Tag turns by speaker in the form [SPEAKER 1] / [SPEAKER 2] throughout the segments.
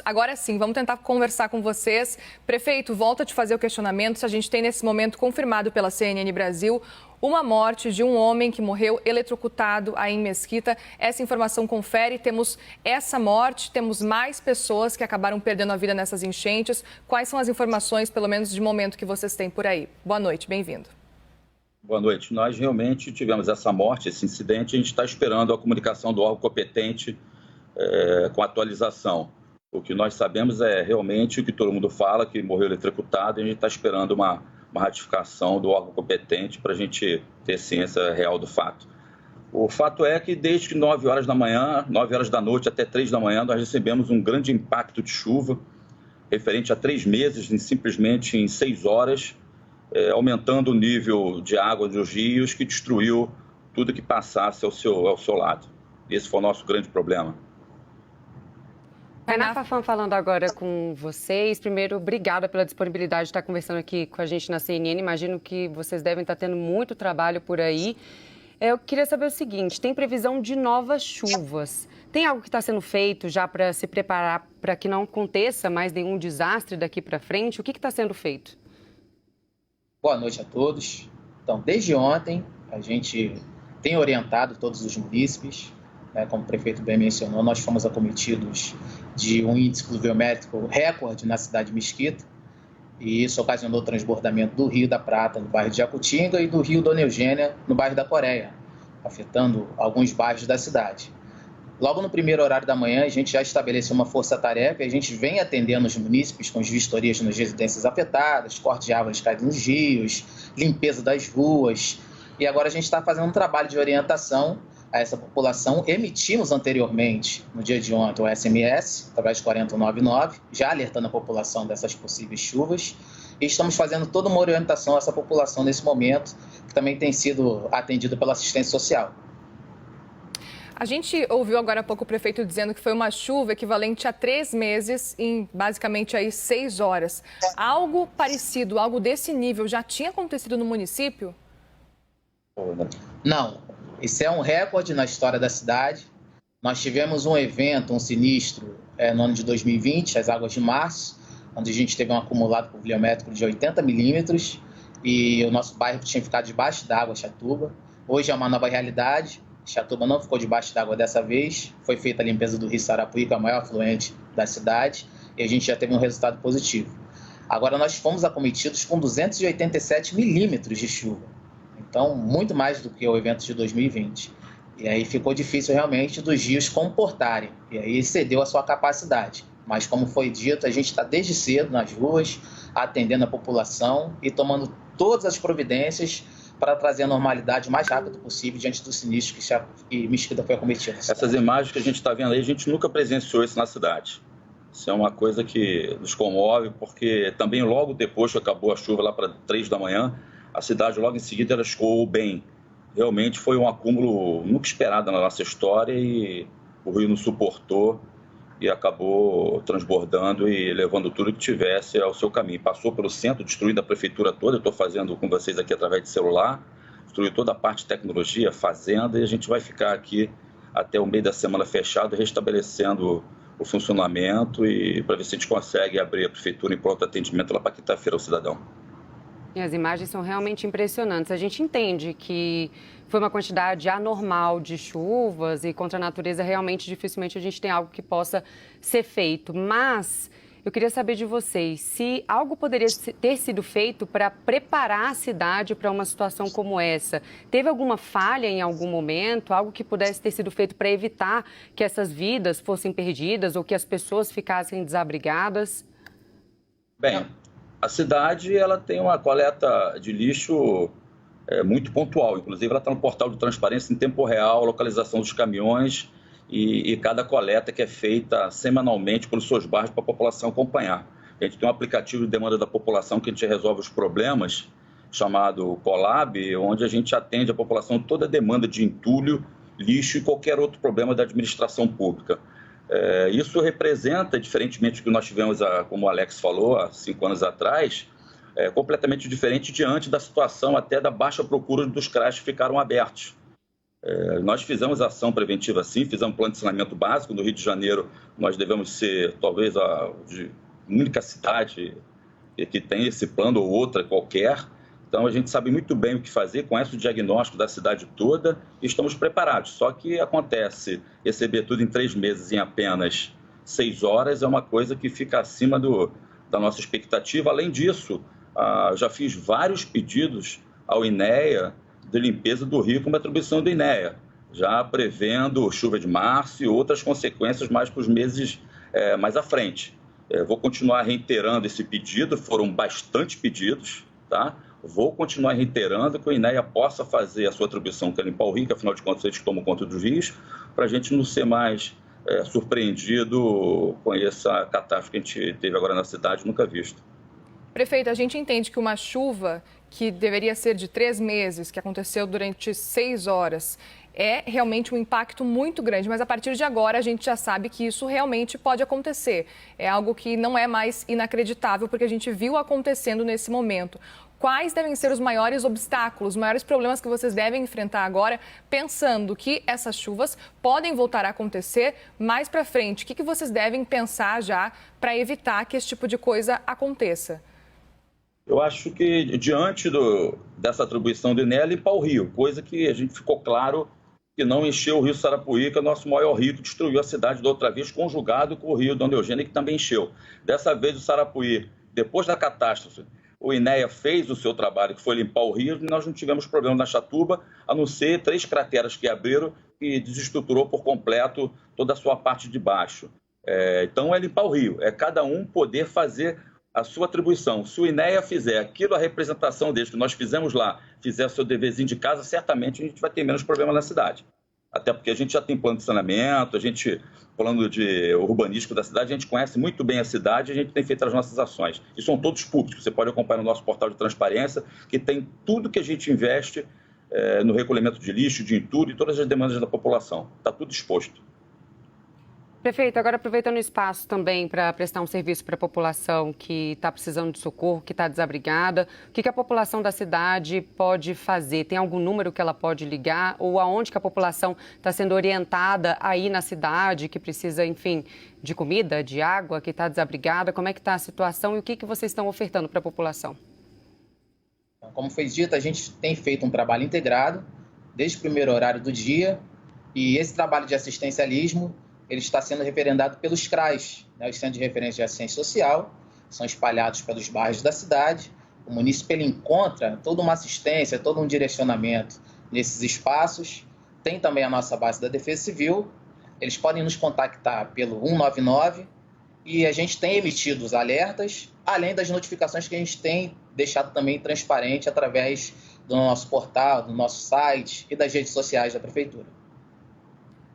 [SPEAKER 1] Agora sim, vamos tentar conversar com vocês. Prefeito, volta a te fazer o questionamento se a gente tem nesse momento confirmado pela CNN Brasil uma morte de um homem que morreu eletrocutado aí em Mesquita. Essa informação confere, temos essa morte, temos mais pessoas que acabaram perdendo a vida nessas enchentes. Quais são as informações, pelo menos de momento, que vocês têm por aí? Boa noite, bem-vindo.
[SPEAKER 2] Boa noite. Nós realmente tivemos essa morte, esse incidente. A gente está esperando a comunicação do órgão competente com atualização. O que nós sabemos é realmente o que todo mundo fala, que morreu eletrocutado, e a gente está esperando uma ratificação do órgão competente para a gente ter ciência real do fato. O fato é que desde 9 horas da manhã, 9 horas da noite até 3 da manhã, nós recebemos um grande impacto de chuva, referente a 3 meses, simplesmente em 6 horas, aumentando o nível de água dos rios, que destruiu tudo que passasse ao seu lado. Esse foi o nosso grande problema.
[SPEAKER 3] Tainá Fafan falando agora com vocês. Primeiro, obrigada pela disponibilidade de estar conversando aqui com a gente na CNN. Imagino que vocês devem estar tendo muito trabalho por aí. Eu queria saber o seguinte, tem previsão de novas chuvas. Tem algo que está sendo feito já para se preparar para que não aconteça mais nenhum desastre daqui para frente? O que está sendo feito?
[SPEAKER 4] Boa noite a todos. Então, desde ontem, a gente tem orientado todos os munícipes. Como o prefeito bem mencionou, nós fomos acometidos de um índice pluviométrico recorde na cidade de Mesquita, e isso ocasionou o transbordamento do Rio da Prata, no bairro de Jacutinga, e do Rio Dona Eugênia, no bairro da Coreia, afetando alguns bairros da cidade. Logo no primeiro horário da manhã, a gente já estabeleceu uma força-tarefa e a gente vem atendendo os munícipes com as vistorias nas residências afetadas, corte de árvores caídas nos rios, limpeza das ruas, e agora a gente está fazendo um trabalho de orientação a essa população. Emitimos anteriormente, no dia de ontem, o SMS, através de 4099, já alertando a população dessas possíveis chuvas. E estamos fazendo toda uma orientação a essa população nesse momento, que também tem sido atendida pela assistência social.
[SPEAKER 1] A gente ouviu agora há pouco o prefeito dizendo que foi uma chuva equivalente a 3 meses em basicamente aí 6 horas. Algo parecido, algo desse nível já tinha acontecido no município?
[SPEAKER 4] Não. Isso é um recorde na história da cidade. Nós tivemos um evento, um sinistro, no ano de 2020, as águas de março, onde a gente teve um acumulado pluviométrico de 80 milímetros e o nosso bairro tinha ficado debaixo d'água, Chatuba. Hoje é uma nova realidade. Chatuba não ficou debaixo d'água dessa vez. Foi feita a limpeza do Rio Sarapuí, que é o maior afluente da cidade, e a gente já teve um resultado positivo. Agora nós fomos acometidos com 287 milímetros de chuva. Então, muito mais do que o evento de 2020. E aí ficou difícil realmente dos rios comportarem. E aí excedeu a sua capacidade. Mas, como foi dito, a gente está desde cedo nas ruas, atendendo a população e tomando todas as providências para trazer a normalidade o mais rápido possível diante do sinistro que Mesquita foi acometida.
[SPEAKER 2] Essas imagens que a gente está vendo aí, a gente nunca presenciou isso na cidade. Isso é uma coisa que nos comove, porque também logo depois que acabou a chuva, lá para 3 da manhã, a cidade logo em seguida ela escoou bem. Realmente foi um acúmulo nunca esperado na nossa história e o rio não suportou e acabou transbordando e levando tudo que tivesse ao seu caminho. Passou pelo centro, destruindo a prefeitura toda. Eu estou fazendo com vocês aqui através de celular. Destruiu toda a parte de tecnologia, fazenda, e a gente vai ficar aqui até o meio da semana fechado, restabelecendo o funcionamento e para ver se a gente consegue abrir a prefeitura em pronto atendimento lá para quinta-feira ao cidadão.
[SPEAKER 3] E as imagens são realmente impressionantes. A gente entende que foi uma quantidade anormal de chuvas e contra a natureza, realmente, dificilmente a gente tem algo que possa ser feito. Mas eu queria saber de vocês se algo poderia ter sido feito para preparar a cidade para uma situação como essa. Teve alguma falha em algum momento, algo que pudesse ter sido feito para evitar que essas vidas fossem perdidas ou que as pessoas ficassem desabrigadas?
[SPEAKER 2] Bem, a cidade ela tem uma coleta de lixo muito pontual. Inclusive, ela está no portal de transparência em tempo real, localização dos caminhões e cada coleta que é feita semanalmente pelos seus bairros para a população acompanhar. A gente tem um aplicativo de demanda da população que a gente resolve os problemas, chamado Colab, onde a gente atende a população toda a demanda de entulho, lixo e qualquer outro problema da administração pública. Isso representa, diferentemente do que nós tivemos, como o Alex falou, há 5 anos atrás, completamente diferente diante da situação até da baixa procura dos CRAs que ficaram abertos. Nós fizemos ação preventiva sim, fizemos plano de saneamento básico. No Rio de Janeiro, nós devemos ser talvez a única cidade que tem esse plano ou outra qualquer. Então, a gente sabe muito bem o que fazer, conhece o diagnóstico da cidade toda e estamos preparados. Só que acontece receber tudo em 3 meses em apenas 6 horas é uma coisa que fica acima da nossa expectativa. Além disso, já fiz vários pedidos ao INEA de limpeza do rio como atribuição do INEA, já prevendo chuva de março e outras consequências mais para os meses mais à frente. Vou continuar reiterando esse pedido, foram bastante pedidos, tá? Vou continuar reiterando que o INEA possa fazer a sua atribuição, que é limpar o rio, que afinal de contas eles tomam conta dos rios, para a gente não ser mais surpreendido com essa catástrofe que a gente teve agora na cidade, nunca visto.
[SPEAKER 1] Prefeito, a gente entende que uma chuva que deveria ser de 3 meses, que aconteceu durante 6 horas, é realmente um impacto muito grande, mas a partir de agora a gente já sabe que isso realmente pode acontecer. É algo que não é mais inacreditável, porque a gente viu acontecendo nesse momento. Quais devem ser os maiores obstáculos, os maiores problemas que vocês devem enfrentar agora, pensando que essas chuvas podem voltar a acontecer mais para frente? O que vocês devem pensar já para evitar que esse tipo de coisa aconteça?
[SPEAKER 2] Eu acho que, diante dessa atribuição do INEA, limpar o rio, coisa que a gente ficou claro que não encheu o rio Sarapuí, que é o nosso maior rio, que destruiu a cidade da outra vez, conjugado com o rio Dona Eugênia, que também encheu. Dessa vez, o Sarapuí, depois da catástrofe, o INEA fez o seu trabalho, que foi limpar o rio, e nós não tivemos problema na Chatuba, a não ser 3 crateras que abriram e desestruturou por completo toda a sua parte de baixo. Então, é limpar o rio, é cada um poder fazer a sua atribuição. Se o INEA fizer aquilo, a representação deles que nós fizemos lá, fizer o seu deverzinho de casa, certamente a gente vai ter menos problema na cidade. Até porque a gente já tem plano de saneamento, plano de urbanístico da cidade, a gente conhece muito bem a cidade, a gente tem feito as nossas ações. E são todos públicos, você pode acompanhar no nosso portal de transparência, que tem tudo que a gente investe no recolhimento de lixo, de entulho e todas as demandas da população. Está tudo exposto.
[SPEAKER 3] Prefeito, agora aproveitando o espaço também para prestar um serviço para a população que está precisando de socorro, que está desabrigada, o que a população da cidade pode fazer? Tem algum número que ela pode ligar ou aonde que a população está sendo orientada aí na cidade, que precisa, enfim, de comida, de água, que está desabrigada? Como é que está a situação e o que vocês estão ofertando para a população?
[SPEAKER 4] Como foi dito, a gente tem feito um trabalho integrado desde o primeiro horário do dia e esse trabalho de assistencialismo ele está sendo referendado pelos CRAs, né, os Centros de Referência de Assistência Social, são espalhados pelos bairros da cidade. O município ele encontra toda uma assistência, todo um direcionamento nesses espaços. Tem também a nossa base da Defesa Civil, eles podem nos contactar pelo 199 e a gente tem emitido os alertas, além das notificações que a gente tem deixado também transparente através do nosso portal, do nosso site e das redes sociais da Prefeitura.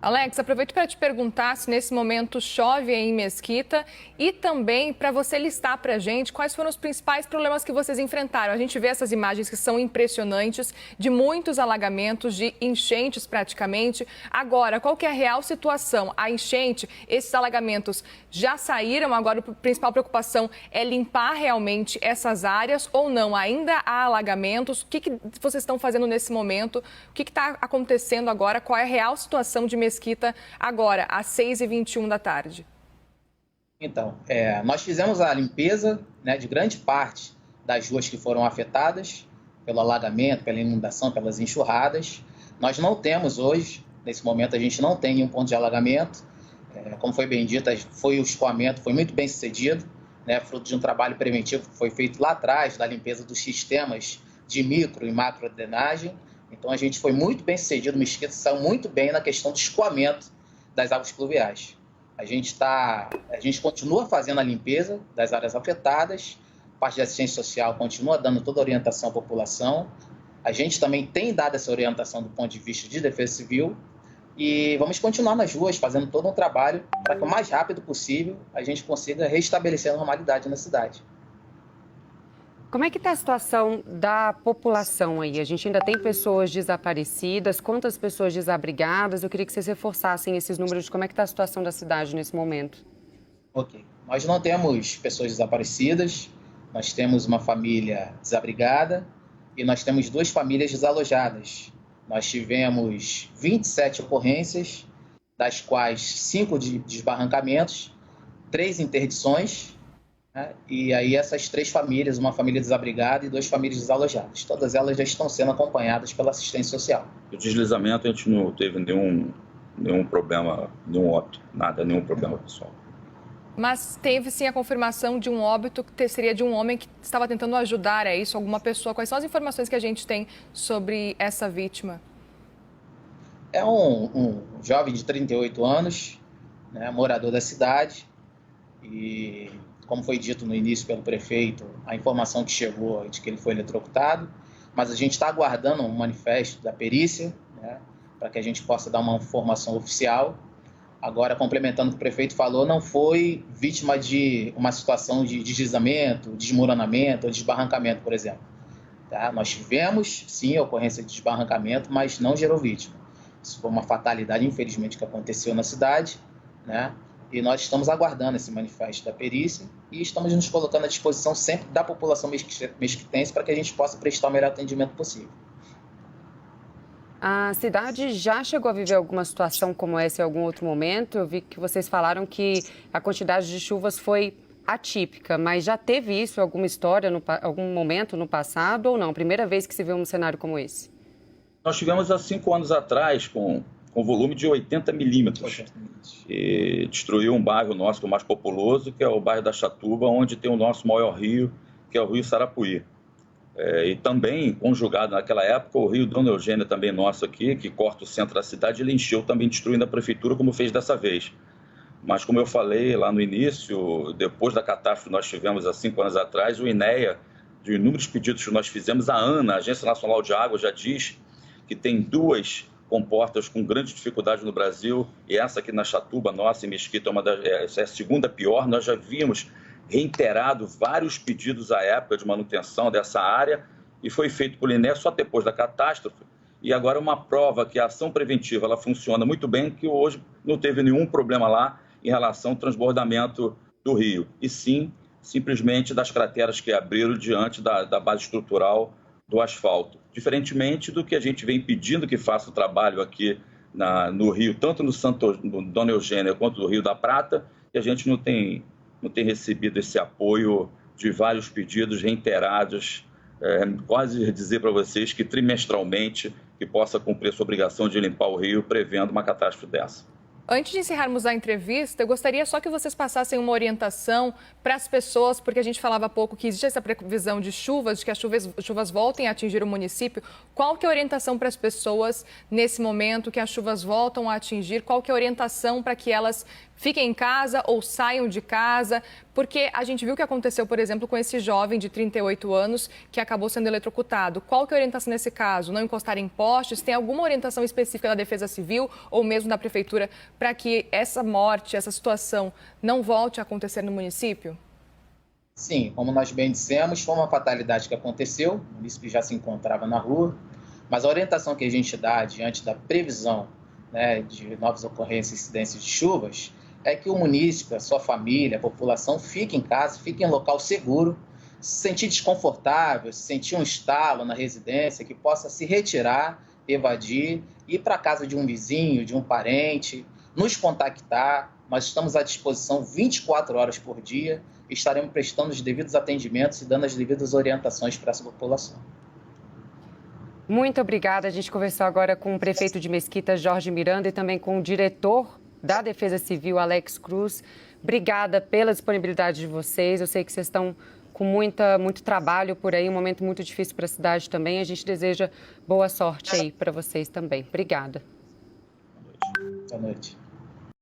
[SPEAKER 1] Alex, aproveito para te perguntar se nesse momento chove aí em Mesquita e também para você listar para a gente quais foram os principais problemas que vocês enfrentaram. A gente vê essas imagens que são impressionantes, de muitos alagamentos, de enchentes praticamente. Agora, qual que é a real situação? A enchente, esses alagamentos já saíram, agora a principal preocupação é limpar realmente essas áreas ou não? Ainda há alagamentos? O que vocês estão fazendo nesse momento? O que está acontecendo agora? Qual é a real situação de Mesquita agora, às 6h21 da tarde?
[SPEAKER 4] Então, nós fizemos a limpeza, né, de grande parte das ruas que foram afetadas pelo alagamento, pela inundação, pelas enxurradas. Nós não temos hoje, nesse momento a gente não tem nenhum ponto de alagamento. Como foi bem dito, o escoamento foi muito bem sucedido, né, fruto de um trabalho preventivo que foi feito lá atrás, da limpeza dos sistemas de micro e macro drenagem. Então, a gente foi muito bem sucedido, Mesquita saiu muito bem na questão do escoamento das águas pluviais. A gente continua fazendo a limpeza das áreas afetadas, a parte de assistência social continua dando toda a orientação à população. A gente também tem dado essa orientação do ponto de vista de defesa civil e vamos continuar nas ruas fazendo todo um trabalho para que o mais rápido possível a gente consiga restabelecer a normalidade na cidade.
[SPEAKER 3] Como é que está a situação da população aí? A gente ainda tem pessoas desaparecidas, quantas pessoas desabrigadas? Eu queria que vocês reforçassem esses números de como é que está a situação da cidade nesse momento.
[SPEAKER 4] Ok. Nós não temos pessoas desaparecidas, nós temos uma família desabrigada e nós temos 2 famílias desalojadas. nós tivemos 27 ocorrências, das quais 5 de desbarrancamentos, 3 interdições, né? E aí essas 3 famílias, uma família desabrigada e 2 famílias desalojadas. Todas elas já estão sendo acompanhadas pela assistência social.
[SPEAKER 2] O deslizamento a gente não teve nenhum problema, nenhum óbito, nada, nenhum problema pessoal.
[SPEAKER 1] Mas teve sim a confirmação de um óbito que seria de um homem que estava tentando ajudar, é isso? Alguma pessoa? Quais são as informações que a gente tem sobre essa vítima?
[SPEAKER 4] É um jovem de 38 anos, né, morador da cidade, e como foi dito no início pelo prefeito, a informação que chegou é de que ele foi eletrocutado, mas a gente está aguardando um manifesto da perícia, né, para que a gente possa dar uma informação oficial. Agora, complementando o que o prefeito falou, não foi vítima de uma situação de deslizamento, desmoronamento ou desbarrancamento, por exemplo. Tá? Nós tivemos, sim, a ocorrência de desbarrancamento, mas não gerou vítima. Isso foi uma fatalidade, infelizmente, que aconteceu na cidade, né? E nós estamos aguardando esse manifesto da perícia e estamos nos colocando à disposição sempre da população mesquitense para que a gente possa prestar o melhor atendimento possível.
[SPEAKER 3] A cidade já chegou a viver alguma situação como essa em algum outro momento? Eu vi que vocês falaram que a quantidade de chuvas foi atípica, mas já teve isso em alguma história, algum momento no passado ou não? Primeira vez que se vê um cenário como esse?
[SPEAKER 2] Nós tivemos há 5 anos atrás com volume de 80 milímetros e destruiu um bairro nosso, que é o mais populoso, que é o bairro da Chatuba, onde tem o nosso maior rio, que é o rio Sarapuí. E também, conjugado naquela época, o rio Dona Eugênia, também nosso aqui, que corta o centro da cidade, ele encheu também destruindo a prefeitura, como fez dessa vez. Mas, como eu falei lá no início, depois da catástrofe que nós tivemos há 5 anos atrás, o INEA, de inúmeros pedidos que nós fizemos, a ANA, a Agência Nacional de Água, já diz que tem 2 comportas com grande dificuldade no Brasil, e essa aqui na Chatuba, nossa, em Mesquita, é a segunda pior. Nós já vimos reiterado vários pedidos à época de manutenção dessa área e foi feito por INEA só depois da catástrofe. E agora uma prova que a ação preventiva ela funciona muito bem, que hoje não teve nenhum problema lá em relação ao transbordamento do rio. E sim, simplesmente das crateras que abriram diante da base estrutural do asfalto. Diferentemente do que a gente vem pedindo que faça o trabalho aqui no rio, tanto no Dona Eugênia quanto no Rio da Prata, e a gente não tem recebido esse apoio de vários pedidos reiterados, quase dizer para vocês que trimestralmente que possa cumprir sua obrigação de limpar o rio, prevendo uma catástrofe dessa.
[SPEAKER 1] Antes de encerrarmos a entrevista, eu gostaria só que vocês passassem uma orientação para as pessoas, porque a gente falava há pouco que existe essa previsão de chuvas, de que as chuvas voltem a atingir o município. Qual que é a orientação para as pessoas nesse momento que as chuvas voltam a atingir? Qual que é a orientação para que elas fiquem em casa ou saiam de casa? Porque a gente viu o que aconteceu, por exemplo, com esse jovem de 38 anos que acabou sendo eletrocutado. Qual que é a orientação nesse caso? Não encostar em postes? Tem alguma orientação específica da Defesa Civil ou mesmo da Prefeitura para que essa morte, essa situação não volte a acontecer no município?
[SPEAKER 4] Sim, como nós bem dissemos, foi uma fatalidade que aconteceu, o município já se encontrava na rua, mas a orientação que a gente dá diante da previsão, né, de novas ocorrências e incidências de chuvas é que o município, a sua família, a população fique em casa, fique em local seguro, se sentir desconfortável, se sentir um estalo na residência, que possa se retirar, evadir, ir para a casa de um vizinho, de um parente, nos contactar. Nós estamos à disposição 24 horas por dia e estaremos prestando os devidos atendimentos e dando as devidas orientações para essa população.
[SPEAKER 3] Muito obrigada. A gente conversou agora com o prefeito de Mesquita, Jorge Miranda, e também com o diretor da Defesa Civil, Alex Cruz. Obrigada pela disponibilidade de vocês. Eu sei que vocês estão com muito trabalho por aí, um momento muito difícil para a cidade também. A gente deseja boa sorte aí para vocês também. Obrigada.
[SPEAKER 4] Boa noite.